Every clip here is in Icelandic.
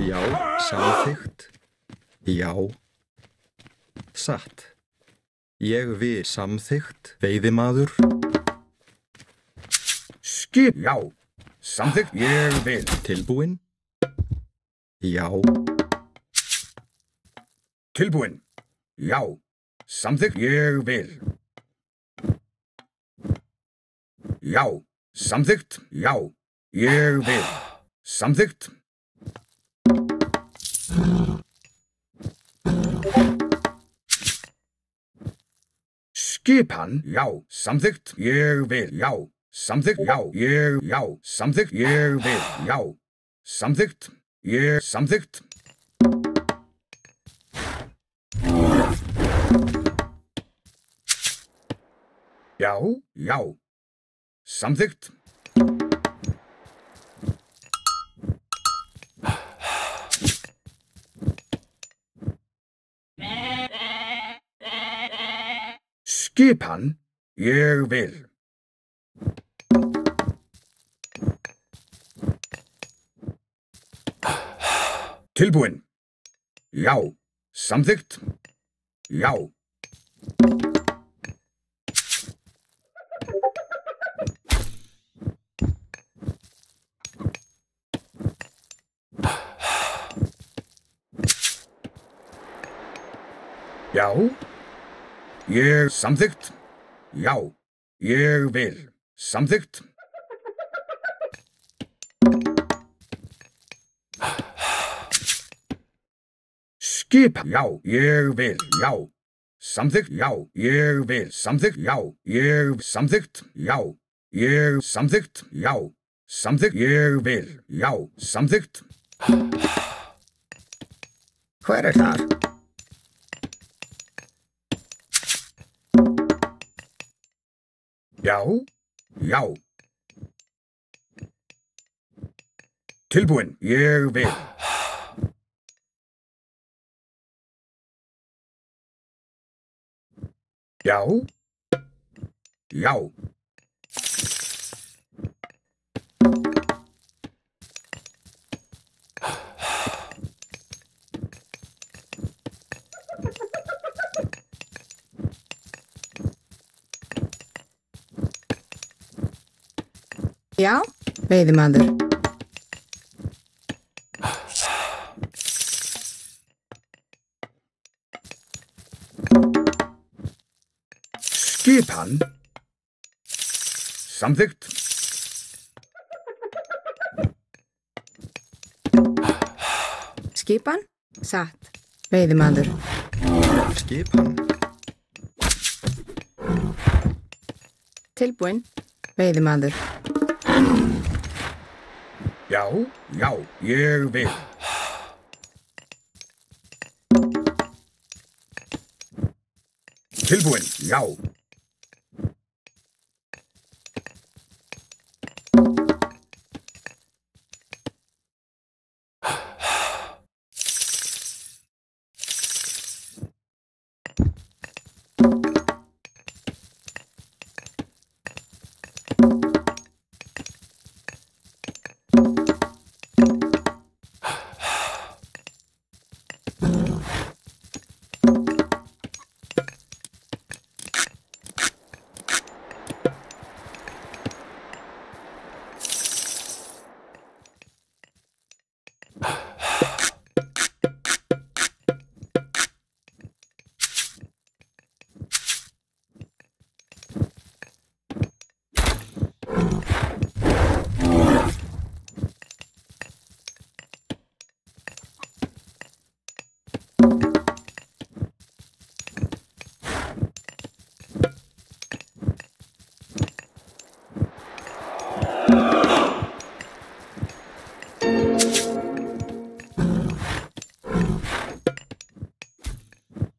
Já, samþykkt. Já, satt. Ég vil samþykkt, veiðimaður. Skip, já. Samþykkt, ég vil. Tilbúin. Já, Tilbúin. Já. Samþykkt, ég vil. Já. Samþykkt, já. Ég vil. Samþykkt. Skipan, já. Samþykkt, ég vil. Já. Samþykkt, já. Ég, já. Samþykkt, ég vil. Já. Samþykkt, ég, samþykkt. Já, já. Samþykkt. Skipan, ég vil. Tilbúin. Já. Samþykkt. Já. Já. Ég samþykkt. Já. Ég vil. Samþykkt. Skip. Já. Ég vil. Já. Samþykkt. Já. Ég vil. Samþykkt. Já. Ég samþykkt. Já. Ég samþykkt. Já. Samþykkt. Ég vil. Já. Samþykkt. Hver þar? Já. Já. Tilbúin. Ég vil. Já. Já. Já, veiðimaður. Skipan. Samþykkt. Skipan, satt. Veiðimaður. skipan. Tilbúin, veiðimaður. Já, já, ég vil. Tilbúin, já.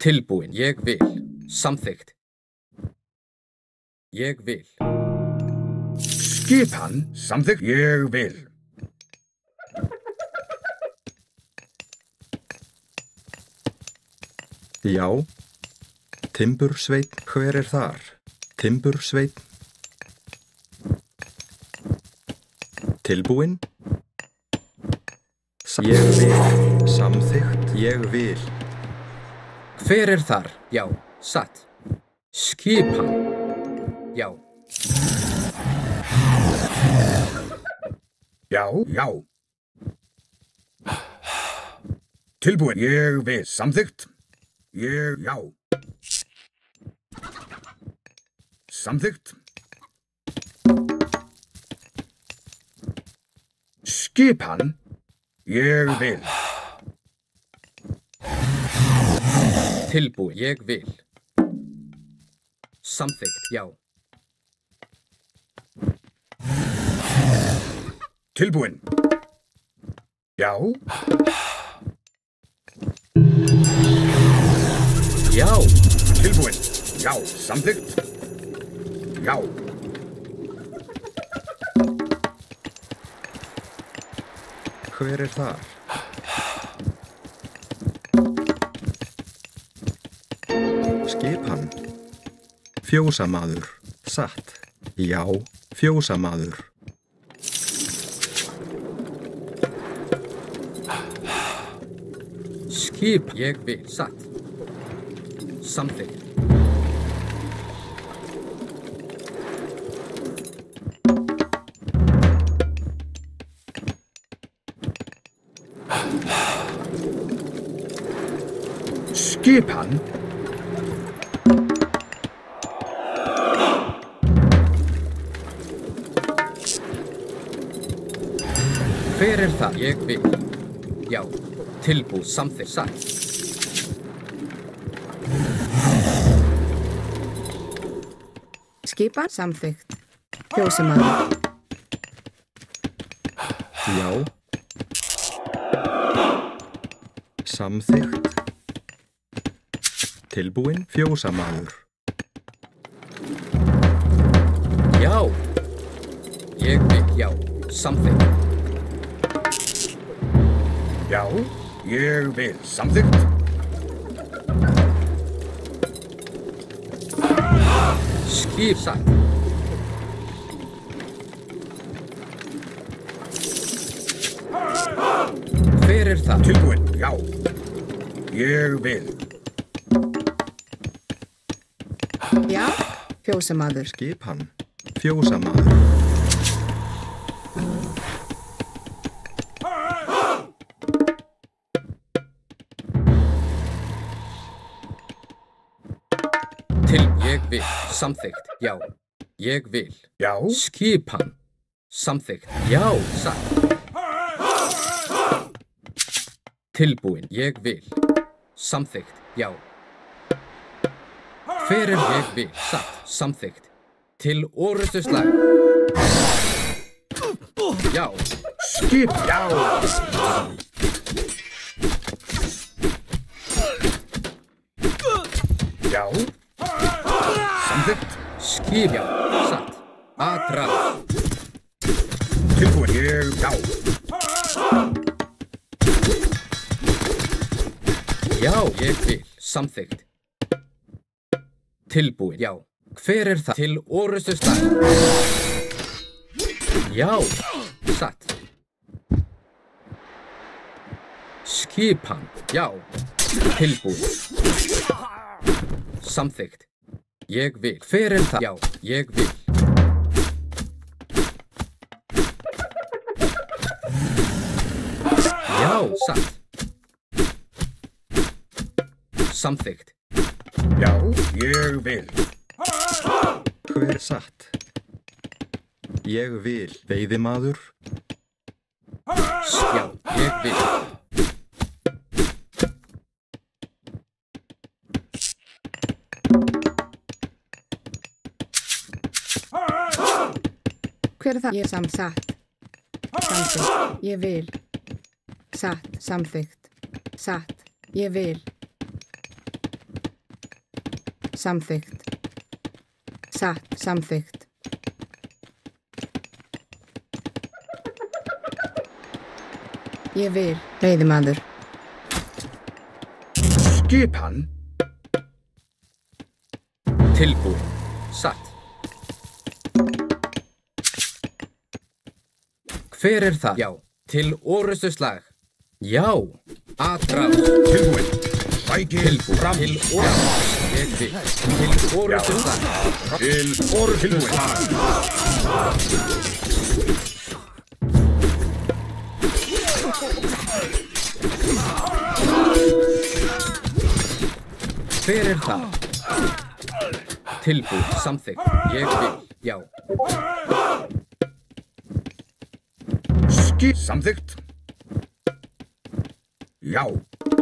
Tilbúin, ég vil. Samþykkt. Ég vil. Skipan, samþykkt, ég vil. Já. Timbursveinn, hver er þar? Timbursveinn. Tilbúin. Ég vil. Samþykkt. Ég vil. Hver er þar? Já. Satt. Skipan. Já. Já, já. Tilbúin. Ég vil. Samþykkt. Já. Samþykkt. Skipan. Ég vil. Tilbúin. Ég vil. Samþykkt. Já. Tilbúin. Já. Já. Tilbúin. Já. Samþykkt. Já. Hver er þar? Skipan. Fjósamaður. Satt. Já. Fjósamaður. Skip. Ég vil. Satt. Samþykkt. Skipan. Hver er það? Ég vil. Já. Tilbúið. Samþykkt. Satt. Skipan. Samþykkt. Fjósamaður. Já. Samþykkt. Tilbúin. Fjósamaður. Já. Ég vil. Já. Samþykkt. Já. Ég vil. Samþykkt. Skip. Satt. Hver er það? Tilbúin. Já. Ég vil. Já. Fjósamaður. Skipan. Fjósamaður. Ég vil. Samþykkt. Já. Ég vil. Já. Skipan. Samþykkt. Já. Satt. Tilbúin. Ég vil. Samþykkt. Já. Hver er ég vil? Satt. Samþykkt. Til orrustu slag. Já. Skip. Já. Já. Samþykkt. Skip. Já. Satt. Atrás. Tilbúin. Ég. Já. Já. Ég vil. Samþykkt. Tilbúin. Já. Hver er það? Til orrustu slag. Já. Satt. Skipan. Já. Tilbúin. Samþykkt. Ég vil. Hver er það? Já. Ég vil. Já. Satt. Samþykkt. Já. Ég vil. Hver satt? Ég vil. Veiðimaður. Já. Ég vil. Hver er það? Ég satt. Samþykkt. Ég vil. Satt. Samþykkt. Satt. Ég vil. Samþykkt. Satt. Samþykkt. Ég vil. Veiðimaður. Skipan. Tilbúin. Satt. Hver er það? Já. Til orrustu slag. Já. Atrás. Tilbúin. Sækið Tilbúin. fram. Til orðsins. Ég vil. Til orðsins það. Til orðsins slag. Hver er það? Tilbúin. Samþykkt. Ég vil. Já. Skip samþykkt. Já.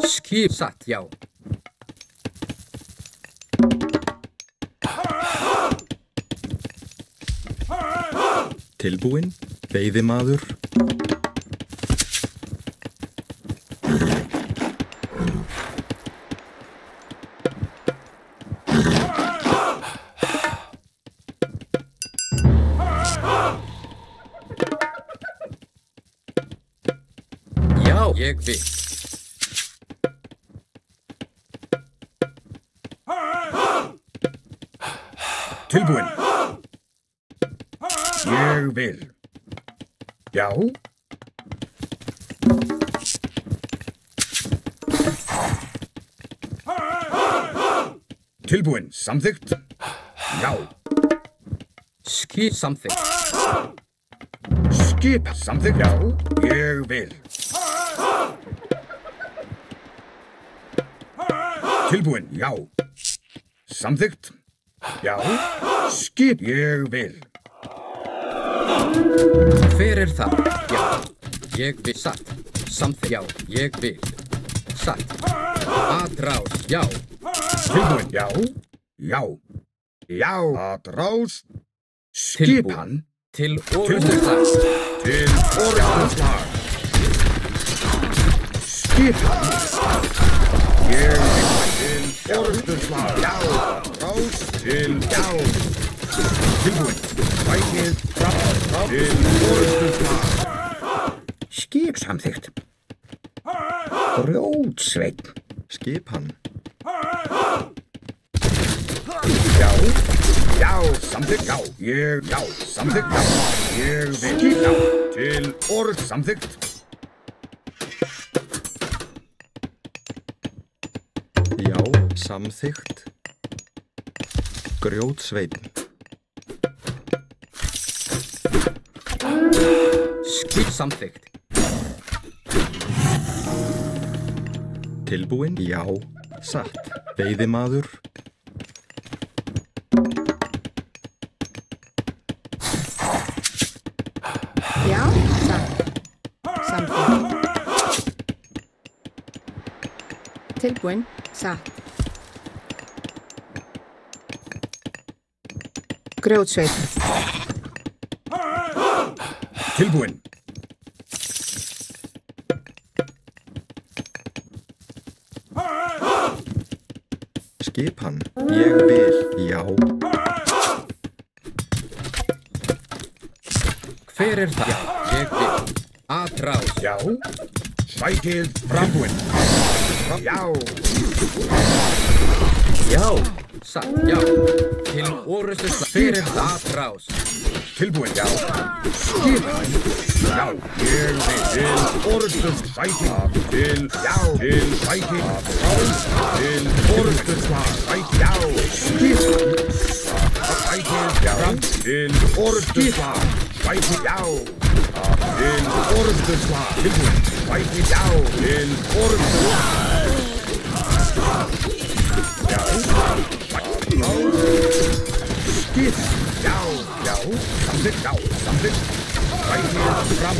Skip satt. Já. Tilbúinn, veiðimaður. Já, ég vil. Tilbúin. Ég vil. Já. Tilbúin. Samþykkt. Já. Skip samþykkt. Skip samþykkt. Já. Ég vil. Tilbúin. Já. Samþykkt. Já. Skip. Ég vil. Hver er það? Já. Ég vil. Satt. Samþykkt. Já. Ég vil. Satt. Atrás. Já. Tilbúin. Já. Já. Já. Atrás. Skipan. Til orðsins það. Til orðslag. Skipan. Ég vil. Til orðslag. Já. Atrás. Til. Já. Tilbúin. Sækið fram. Til orðslag. Skip samþykkt. Grjótsveinn. Skipan. Já. Já. Samþykkt. Já. Ég. Já. Samþykkt. Já. Ég vil. Já. Til orð samþykkt. Já, samþykkt. Grjótsveinn. Skip samþykkt. Tilbúinn, já, satt. Veiðimaður. Já, satt. Samþykkt. Tilbúinn, satt. Grjótsveinn. Tilbúin. Skipan. Ég vil, já. Hver er það? Já. Ég vil. Atrás. Já. Sækið frambúin. Já. Já. Satt. Já. Til orðsins það. Hver er það? Atrás. Tilbúin. Já. Skipan. Já. Ég vil. Til orðsins sækið. Til. Já. Til sækið. Til orðsins sækið. Já. Skipan. Sækið. Já. Til orðsins sækið. Já. Til orðsins tilbúin. Sækið. Já. Til orðsins Já. Skip. Já. Já. Samþykkt. Já. Samþykkt. Sækið fram.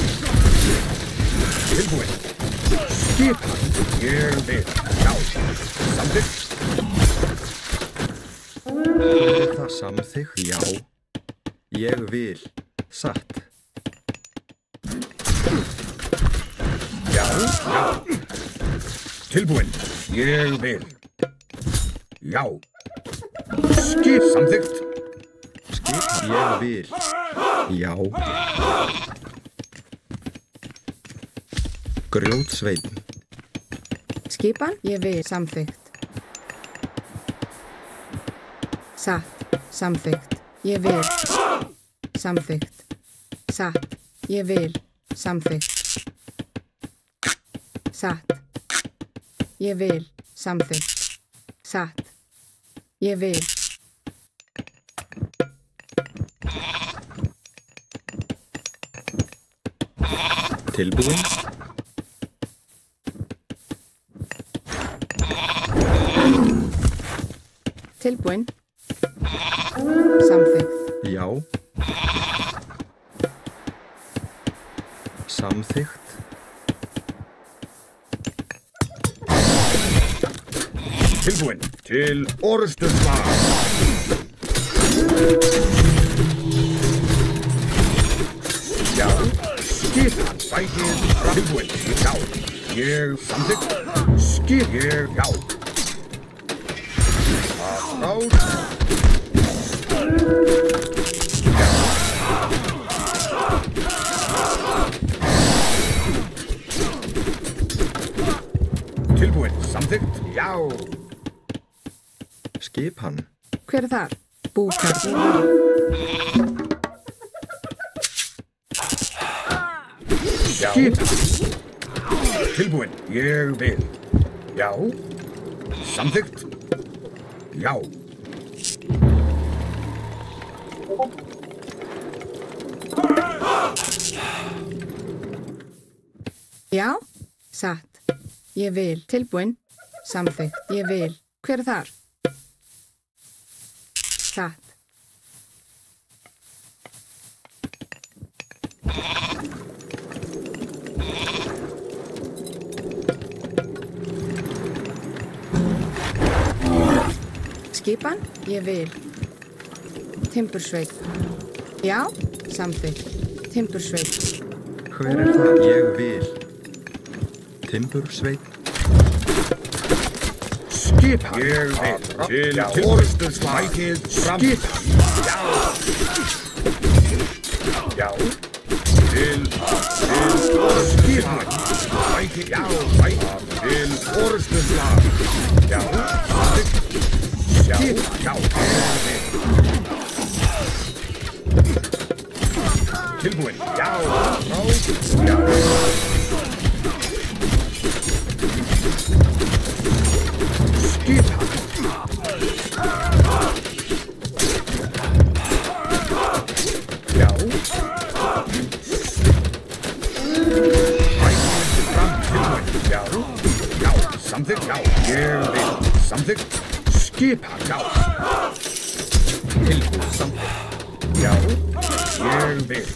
Tilbúin. Skipan. Ég vil. Já. Samþykkt. Er það samþykkt? Já. Ég vil, satt. Já. Já. Tilbúin. Ég vil. Já. Skip samþykkt. Skip, ég vil. Já. Grjótsveinn. Skipan, ég vil. Samþykkt. Satt. Samþykkt. Ég vil. Samþykkt. Satt. Ég vil. Samþykkt. satt. Ég vil, samþykkt. Satt. Ég vil. Tilbúin. Tilbúin. Samþykkt. Já. Samþykkt. Tilbúin til orrustuslag. Já, skipan bætið fram. Tilbúin, já, ég samþykkt. Skip, ég, já. Afráð. Tilbúin, samþykkt, já. Skipan. Hver þar? Búkar. Skipan. Tilbúin, ég vil. Já. Samþykkt. Já. Já, satt. Ég vil. Tilbúin. Samþykkt. Ég vil. Hver þar? Satt. Skipan. Ég vil. Timbursveit. Já, samþykkt. Timbursveit. Hver það? Ég vil. Timbursveit. Skipan. Ég vil. Til orrustuslag. Skipan. Já. Já. Til orrustuslag. Já, til orrustuslag. Já. Já. Já. Tilbúin. Já. Já. Skipan. Já. Bætið fram. Tilbúin. Já. Já. Samþykkt. Já. Ég vil. Samþykkt. Skipan. Já. Tilbúin samþykkt. Já. Ég vil.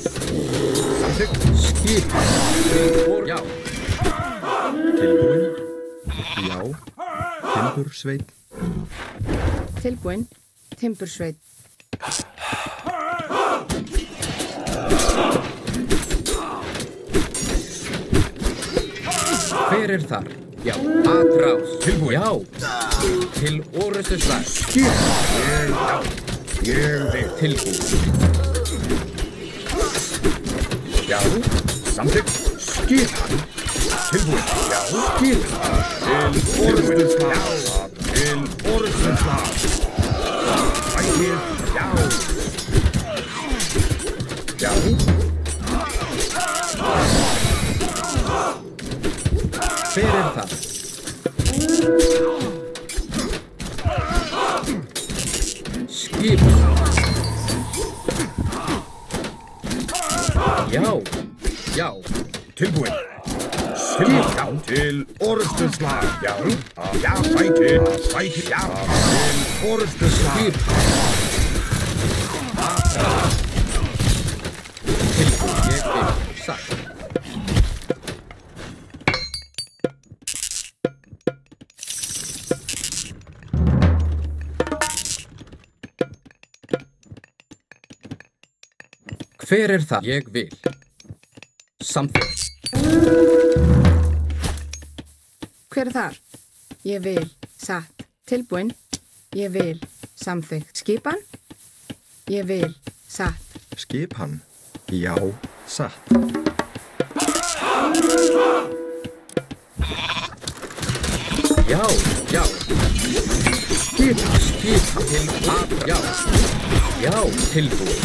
Samþykkt. Skipan. Já. Tilbúin. Já. Timbursveit. Tilbúin. Timbursveit. Hver þar? Já. Atrás. Tilbúin. Já. Til orrustuslag. Skipan. Ég vil. Tilbúin. Já. Samþykkt. Skipan. Tilbúin. Já. Skipan. Til orrustuslag. Til orrustuslag. Bætið. Já. Já. Hver það? Skipan. Já. Já. Tilbúin. Skipan. Til orrustuslag. Já. Já. Bætið. Bætið. Já. Til orrustuslag. Skipan. Tilbúin. Ég vil. Satt. Hver það? Ég vil. Samþykkt. Hver þar? Ég vil. Satt. Tilbúin. Ég vil. Samþykkt. Skipan. Ég vil. Satt. Skipan. Já. Satt. Já. Já. Skipan. Skipan. Til að. Já. Já. Tilbúin.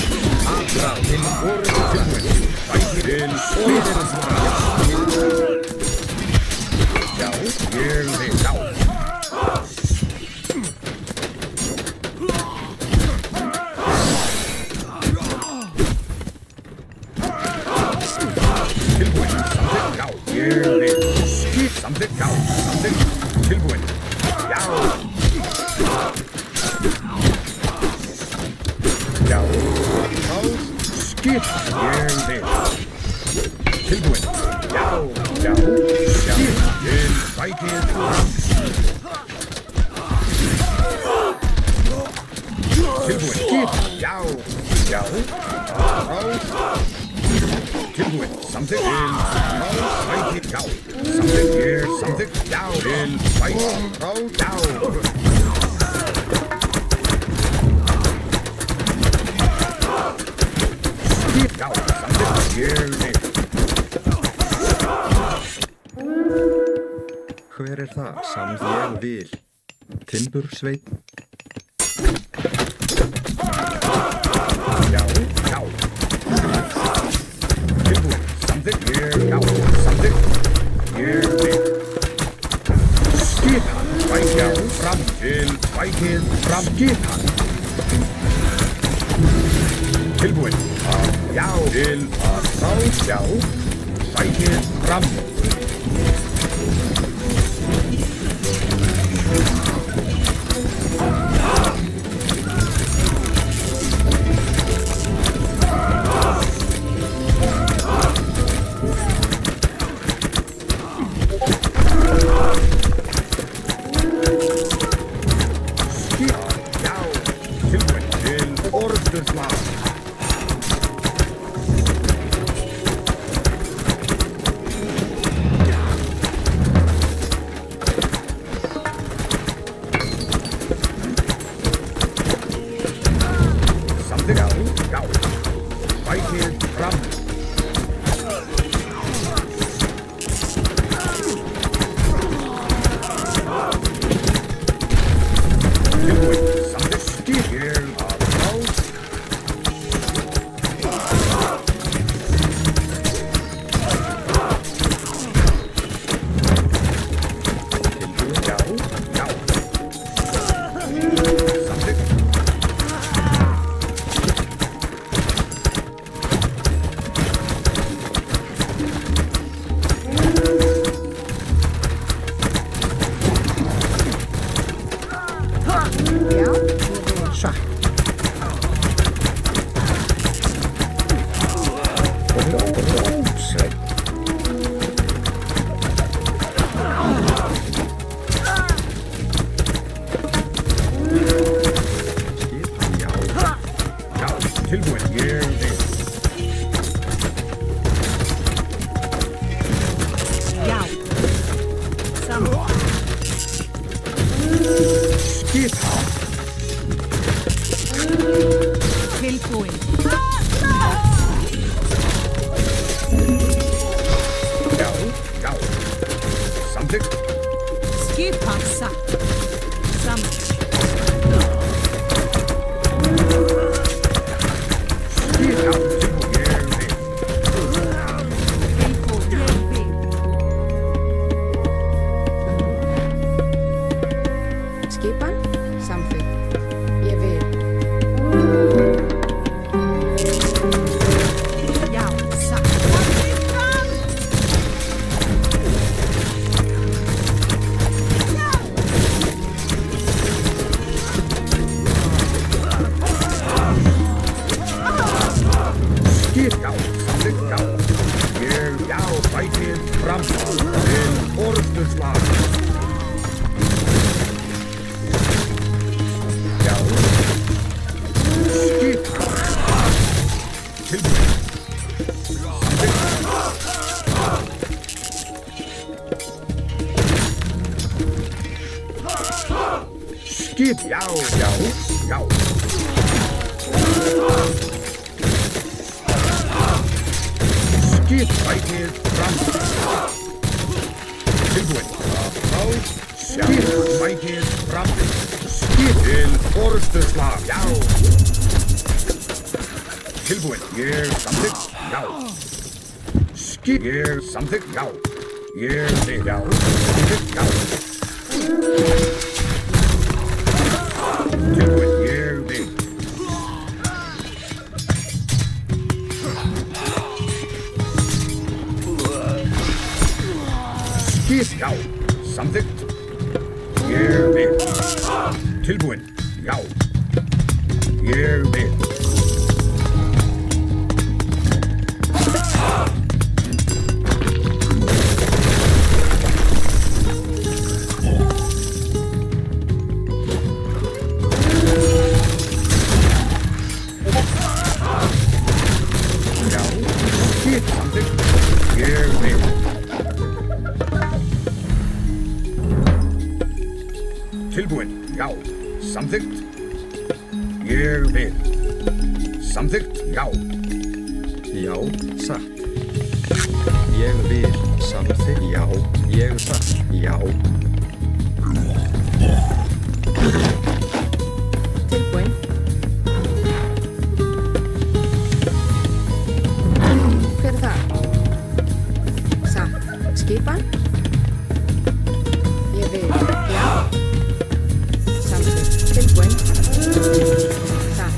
Aðra til orrustuslag. Bætið. Til orrustuslag. ég vil, já. Tilbúin, samþykkt, já, ég vil. Skip, samþykkt, já, samþykkt, tilbúin, já. Já, skip, ég vil. Tilbúin, já, já, skip, til fækið fram. Tilbúin, skip, já, já, tilbúin, samþykkt, til fækið, já, samþykkt, ég, samþykkt, já, til fækið, já. Skip, já, samþykkt, ég vil. Hver er það? Samt ég vil. Timbursveit. Já, já. Tilbúin, samþykkt, ég, já, samþykkt, ég vil. Skip hann, fækið fram, til fækið fram, skip hann. Tilbúin, já, til að frá, já, fækið fram. Skip, já, já, já. Skip, fækið fram. Tilbúin, frá, skip, fækið fram. Skip til forustuslag, já. Tilbúin, ég samþykkt, já. Skip, ég samþykkt, já. Ég vil, já. Samþykkt, já. Tilbúin, ég vil. Skip, já. Samþykkt. Ég vil. Tilbúin, já. Ég vil. Tilbúin, já. Samþykkt. Ég vil. Samþykkt, já. Já, satt. Ég vil, samþykkt, já. Ég satt, já. Tilbúin. Hver er það? Satt. Skipan? Ég vil, já. Samþykkt. Tilbúin. Satt.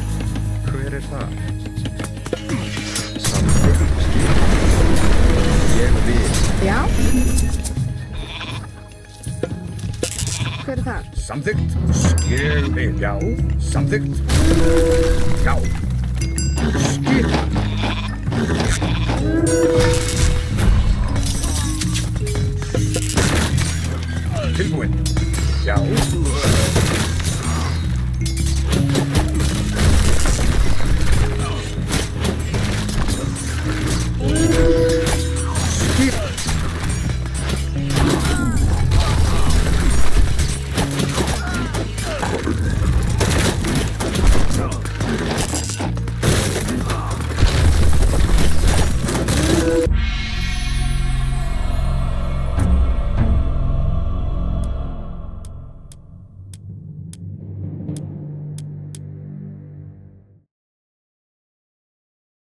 Hver er það? Samþykkt, skip. Ég vil. Já. Hver er það? Samþykkt. Ég vil, já. Samþykkt. Já.